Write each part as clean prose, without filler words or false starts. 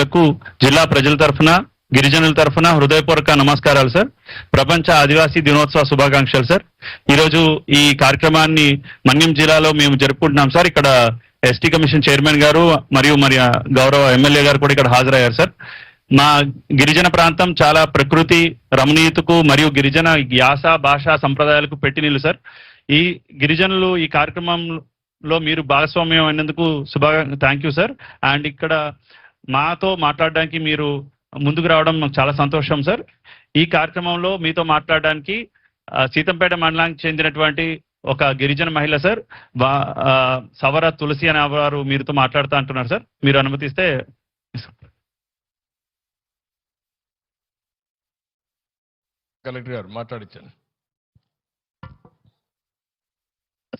మహిళలకు జిల్లా ప్రజల తరఫున గిరిజనుల తరఫున హృదయపూర్వక నమస్కారాలు సార్. ప్రపంచ ఆదివాసీ దినోత్సవ శుభాకాంక్షలు సార్. ఈరోజు ఈ కార్యక్రమాన్ని మన్యం జిల్లాలో మేము జరుపుకుంటున్నాం సార్. ఇక్కడ ఎస్టీ కమిషన్ చైర్మన్ గారు మరియు గౌరవ ఎమ్మెల్యే గారు కూడా ఇక్కడ హాజరయ్యారు సార్. మా గిరిజన ప్రాంతం చాలా ప్రకృతి రమణీయతకు మరియు గిరిజన యాస భాష సంప్రదాయాలకు పెట్టినిల్లు సార్. ఈ గిరిజనులు ఈ కార్యక్రమంలో మీరు భాగస్వామ్యం అయినందుకు థ్యాంక్ యూ సార్. అండ్ ఇక్కడ మాతో మాట్లాడడానికి మీరు ముందుకు రావడం మాకు చాలా సంతోషం సార్. ఈ కార్యక్రమంలో మీతో మాట్లాడడానికి సీతంపేట మండలానికి చెందినటువంటి ఒక గిరిజన మహిళ సార్ సవర తులసి అనే వారు మీరుతో మాట్లాడుతూ అంటున్నారు సార్. మీరు అనుమతిస్తే. కలెక్టర్ గారు మాట్లాడించండి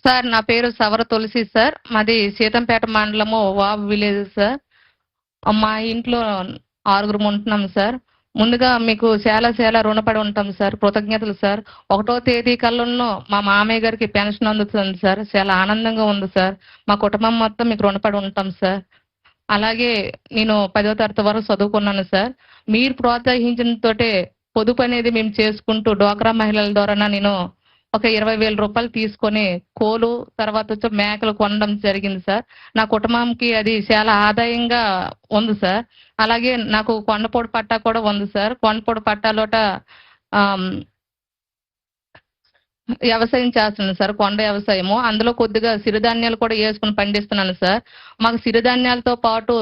సార్. నా పేరు సవర తులసి సార్. మాది సీతంపేట మండలము వాబ్ విలేజ్ సార్. మా ఇంట్లో 6 ఉంటున్నాం సార్. ముందుగా మీకు చాలా రుణపడి ఉంటాం సార్. కృతజ్ఞతలు సార్. 1వ తేదీ కల్లా మా మామయ్య గారికి పెన్షన్ అందుతుంది సార్. చాలా ఆనందంగా ఉంది సార్. మా కుటుంబం మొత్తం మీకు రుణపడి ఉంటాం సార్. అలాగే నేను 10వ తరగతి వరకు చదువుకున్నాను సార్. మీరు ప్రోత్సహించిన తోటే పొదుపు అనేది మేము చేసుకుంటూ డ్వాక్రా మహిళల ద్వారా నేను ఒక 20,000 రూపాయలు తీసుకొని కోలు తర్వాత వచ్చి మేకలు కొనడం జరిగింది సార్. నా కుటుంబంకి అది చాలా ఆదాయంగా ఉంది సార్. అలాగే నాకు కొండపొడి పట్టా కూడా ఉంది సార్. కొండపొడి పట్టాలోట వ్యవసాయం చేస్తున్నాను సార్. కొండ వ్యవసాయము. అందులో కొద్దిగా సిరిధాన్యాలు కూడా వేసుకుని పండిస్తున్నాను సార్. మాకు సిరిధాన్యాలతో పాటు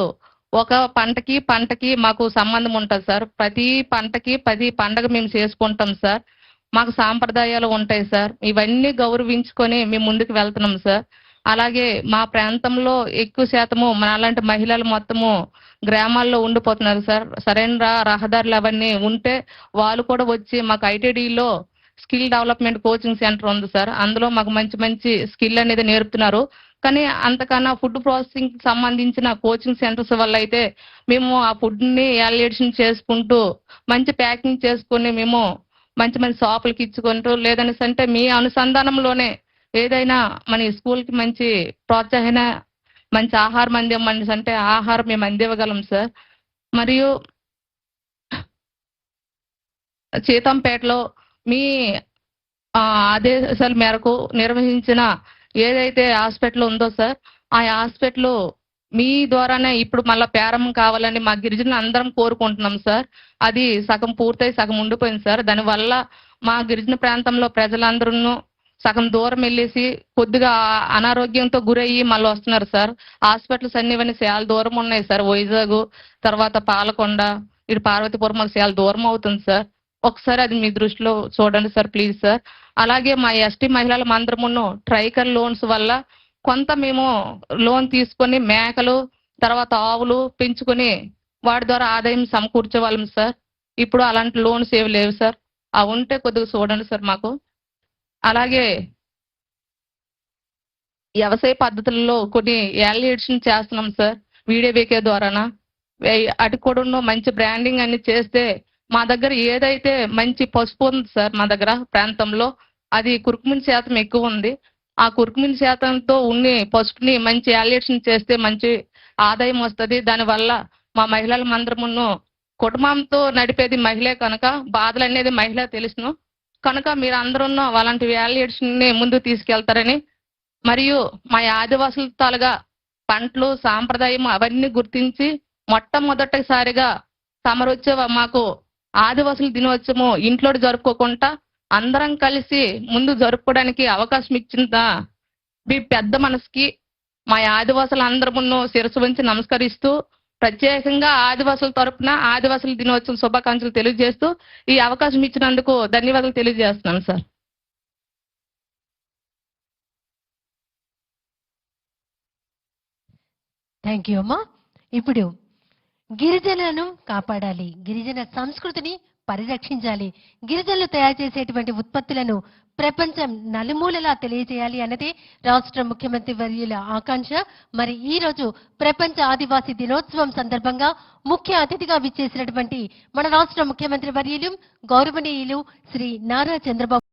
ఒక పంటకి మాకు సంబంధం ఉంటుంది సార్. ప్రతి పంటకి 10 పండగ మేము చేసుకుంటాం సార్. మాకు సాంప్రదాయాలు ఉంటాయి సార్. ఇవన్నీ గౌరవించుకొని మేము ముందుకు వెళ్తున్నాం సార్. అలాగే మా ప్రాంతంలో ఎక్కువ శాతము మనలాంటి మహిళలు మొత్తము గ్రామాల్లో ఉండిపోతున్నారు సార్. సరైన రహదారులు అవన్నీ ఉంటే వాళ్ళు కూడా వచ్చి మాకు ఐటీడీలో స్కిల్ డెవలప్మెంట్ కోచింగ్ సెంటర్ ఉంది సార్. అందులో మాకు మంచి స్కిల్ అనేది నేర్పుతున్నారు. కానీ అంతకన్నా ఫుడ్ ప్రాసెసింగ్ సంబంధించిన కోచింగ్ సెంటర్స్ వల్ల అయితే మేము ఆ ఫుడ్ని వాల్యుయేషన్ చేసుకుంటూ మంచి ప్యాకింగ్ చేసుకుని మేము మంచి షాపులకి ఇచ్చుకుంటూ లేదనేసి అంటే మీ అనుసంధానంలోనే ఏదైనా మన స్కూల్కి మంచి ప్రోత్సాహన మంచి ఆహారం అందివ్వమని అంటే ఆహారం మేము అందివ్వగలం సార్. మరియు సీతంపేటలో మీ ఆదేశాల మేరకు నిర్వహించిన ఏదైతే హాస్పిటల్ ఉందో సార్, ఆ హాస్పిటల్ మీ ద్వారానే ఇప్పుడు మళ్ళీ ప్రారంభం కావాలని మా గిరిజనులు అందరం కోరుకుంటున్నాం సార్. అది సగం పూర్తయి సగం ఉండిపోయింది సార్. దానివల్ల మా గిరిజన ప్రాంతంలో ప్రజలందరూ సగం దూరం వెళ్ళేసి కొద్దిగా అనారోగ్యంతో గురయ్యి మళ్ళీ వస్తున్నారు సార్. హాస్పిటల్స్ అన్ని చాలా దూరం ఉన్నాయి సార్. వైజాగ్ తర్వాత పాలకొండ ఇటు పార్వతీపురం మాకు చాలా దూరం అవుతుంది సార్. ఒకసారి అది మీ దృష్టిలో చూడండి సార్ ప్లీజ్ సార్. అలాగే మా ఎస్టీ మహిళల మందరమును ట్రైకల్ లోన్స్ వల్ల కొంత మేము లోన్ తీసుకొని మేకలు తర్వాత ఆవులు పెంచుకొని వాటి ద్వారా ఆదాయం సమకూర్చేవాళ్ళం సార్. ఇప్పుడు అలాంటి లోన్స్ ఏవి లేవు సార్. అవి ఉంటే కొద్దిగా చూడండి సార్ మాకు. అలాగే వ్యవసాయ పద్ధతుల్లో కొన్ని వాల్యుయేషన్ చేస్తున్నాం సార్ వీడియోబీకే ద్వారానా. అటు కూడా మంచి బ్రాండింగ్ అన్ని చేస్తే మా దగ్గర ఏదైతే మంచి పసుపు ఉంది సార్ మా దగ్గర ప్రాంతంలో అది కుర్కుమిన్ శాతం ఎక్కువ ఉంది. ఆ కుర్కుమిన్ శాతంతో ఉన్న పసుపుని మంచి వాల్యుయేషన్ చేస్తే మంచి ఆదాయం వస్తుంది. దానివల్ల మా మహిళల మందరమును కుటుంబంతో నడిపేది మహిళే కనుక బాధలు అనేది మహిళ తెలుసును కనుక మీరు అందరూ అలాంటి వాల్యుయేషన్ని ముందు తీసుకెళ్తారని మరియు మా ఆదివాసుల తాలుగా పంటలు సాంప్రదాయం అవన్నీ గుర్తించి మొట్టమొదటిసారిగా తమరొచ్చే మాకు ఆదివాసుల దినోత్సవం ఇంట్లో జరుపుకోకుండా అందరం కలిసి ముందు జరుపుకోవడానికి అవకాశం ఇచ్చిన మీ పెద్ద మనసుకి మా ఆదివాసులు అందరమును శిరస్సు వంచి నమస్కరిస్తూ ప్రత్యేకంగా ఆదివాసుల తరపున ఆదివాసుల దినోత్సవం శుభాకాంక్షలు తెలియజేస్తూ ఈ అవకాశం ఇచ్చినందుకు ధన్యవాదాలు తెలియజేస్తున్నాను సార్. థ్యాంక్ యూ అమ్మా. ఇప్పుడు గిరిజనులను కాపాడాలి, గిరిజన సంస్కృతిని పరిరక్షించాలి, గిరిజనులు తయారు చేసేటువంటి ఉత్పత్తులను ప్రపంచం నలుమూలలా తెలియజేయాలి అన్నదే రాష్ట్ర ముఖ్యమంత్రి వర్యుల ఆకాంక్ష. మరి ఈ రోజు ప్రపంచ ఆదివాసీ దినోత్సవం సందర్భంగా ముఖ్య అతిథిగా విచ్చేసినటువంటి మన రాష్ట్ర ముఖ్యమంత్రి వర్యులు గౌరవనీయులు శ్రీ నారా చంద్రబాబు